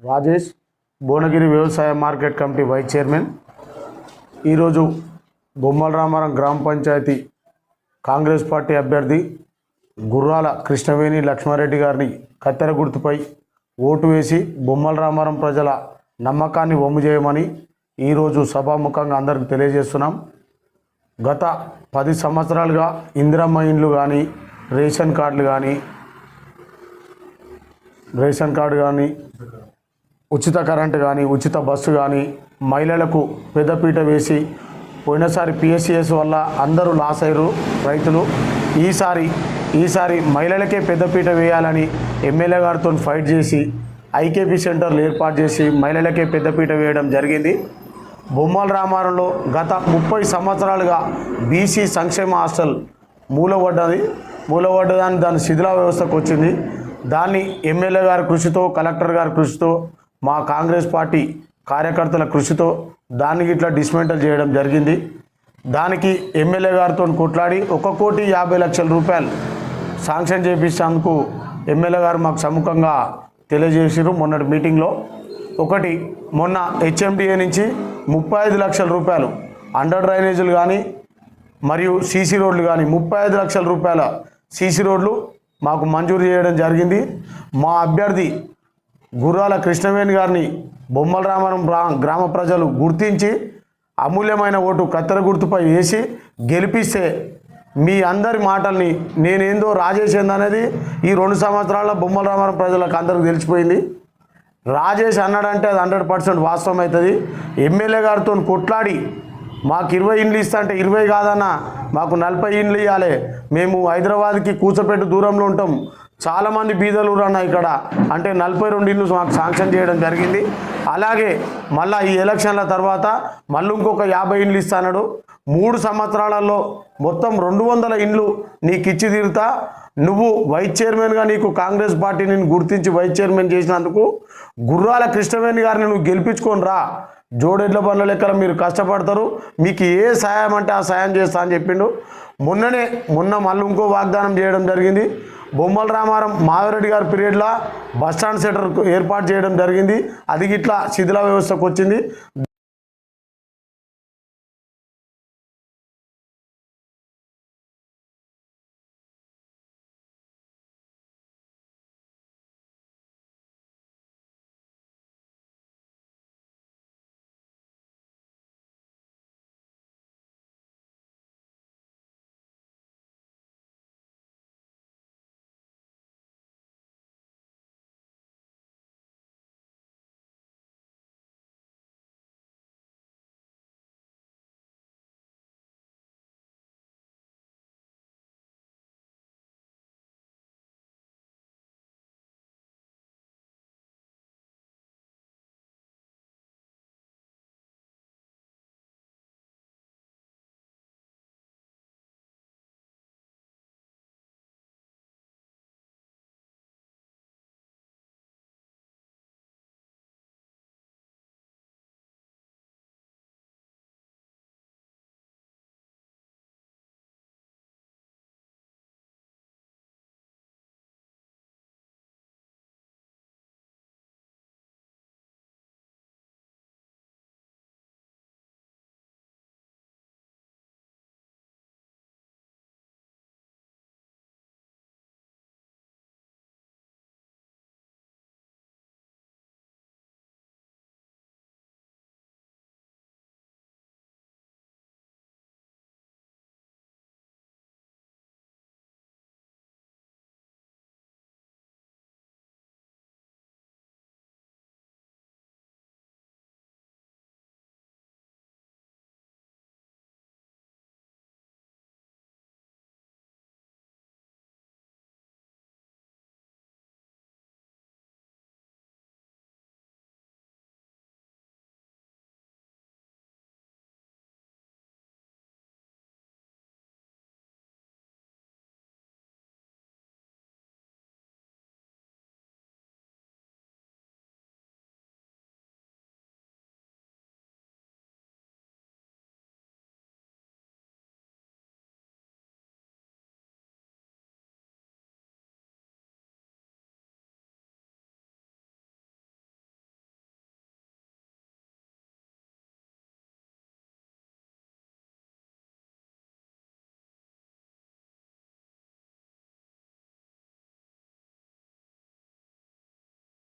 రాజేష్ భువనగిరి వ్యవసాయ market committee vice chairman ఈరోజు బొమ్మల రామారం గ్రామ పంచాయతీ కాంగ్రెస్ పార్టీ అభ్యర్థి గుర్రాల కృష్ణవేణి లక్ష్మారెడ్డి గారిని కత్తెర గుర్తుపై ఓటు వేసి బొమ్మల రామారం ప్రజల నమ్మకాన్ని వమ్ము చేయమని ఈరోజు సభాముఖంగా అందరికీ తెలియజేస్తున్నాం. గత 10 సంవత్సరాలుగా ఇందిరమ్మ ఇండ్లు కానీ రేషన్ కార్డు కానీ ఉచిత కరెంటు కానీ ఉచిత బస్సు కానీ మహిళలకు పెద్దపీట వేసి పోయినసారి పిఎస్సిఎస్ వల్ల అందరూ లాస్ అయ్యారు రైతులు. ఈసారి మహిళలకే పెద్దపీట వేయాలని ఎమ్మెల్యే గారితో ఫైట్ చేసి ఐకేపీ సెంటర్లు ఏర్పాటు చేసి మహిళలకే పెద్దపీట వేయడం జరిగింది. బొమ్మల రామారంలో గత 30 సంవత్సరాలుగా బీసీ సంక్షేమ హాస్టల్ మూలపడ్డదాన్ని దాని శిథిల వ్యవస్థకు వచ్చింది. దాన్ని ఎమ్మెల్యే గారి కృషితో కలెక్టర్ గారి కృషితో మా కాంగ్రెస్ పార్టీ కార్యకర్తల కృషితో దానికి ఇట్లా డిస్మెంటల్ చేయడం జరిగింది. దానికి ఎమ్మెల్యే గారితో కొట్లాడి 1,50,00,000 రూపాయలు శాంక్షన్ చేపించేందుకు ఎమ్మెల్యే గారు మాకు సముఖంగా తెలియజేసారు. మొన్నటి మీటింగ్లో మొన్న హెచ్ఎండిఏ నుంచి 35 లక్షల రూపాయలు అండర్ డ్రైనేజీలు కానీ మరియు సీసీ రోడ్లు కానీ 35 లక్షల రూపాయల సీసీ రోడ్లు మాకు మంజూరు చేయడం జరిగింది. మా అభ్యర్థి గుర్రాల కృష్ణవేణి గారిని బొమ్మల రామారం గ్రామ ప్రజలు గుర్తించి అమూల్యమైన ఓటు కత్తెర గుర్తుపై వేసి గెలిపిస్తే మీ అందరి మాటల్ని నేనేందో రాజేష్ ఏందనేది ఈ 2 సంవత్సరాల బొమ్మల రామారం ప్రజలకు అందరికీ తెలిసిపోయింది. రాజేష్ అన్నాడంటే అది 100% వాస్తవం అవుతుంది. ఎమ్మెల్యే గారితో కొట్లాడి మాకు 20 ఇండ్లు ఇస్తా అంటే 20 కాదన్నా మాకు 40 ఇండ్లు ఇవ్వాలి. మేము హైదరాబాద్కి కూచపెట్టు దూరంలో ఉంటాం. చాలామంది బీదలు అన్న ఇక్కడ అంటే 42 ఇండ్లు మాకు శాంక్షన్ చేయడం జరిగింది. అలాగే మళ్ళీ ఈ ఎలక్షన్ల తర్వాత మళ్ళీ ఇంకొక 50 ఇండ్లు ఇస్తాడు. 3 సంవత్సరాలలో మొత్తం 200 ఇండ్లు నీకు ఇచ్చి తీరుతా. నువ్వు వైస్ చైర్మన్గా నీకు కాంగ్రెస్ పార్టీ నేను గుర్తించి వైస్ చైర్మన్ చేసినందుకు గుర్రాల కృష్ణవేణి గారిని నువ్వు గెలిపించుకొని రా. జోడెడ్ల బండ్ల లెక్కల మీరు కష్టపడతారు, మీకు ఏ సాయం అంటే ఆ సాయం చేస్తా అని చెప్పిండు. మొన్న మళ్ళీ ఇంకో వాగ్దానం చేయడం జరిగింది. బొమ్మల రామారం మాధవరెడ్డి గారి పీరియడ్లో బస్టాండ్ సెంటర్ ఏర్పాటు చేయడం జరిగింది. అది ఇట్లా శిథిల వ్యవస్థకు వచ్చింది.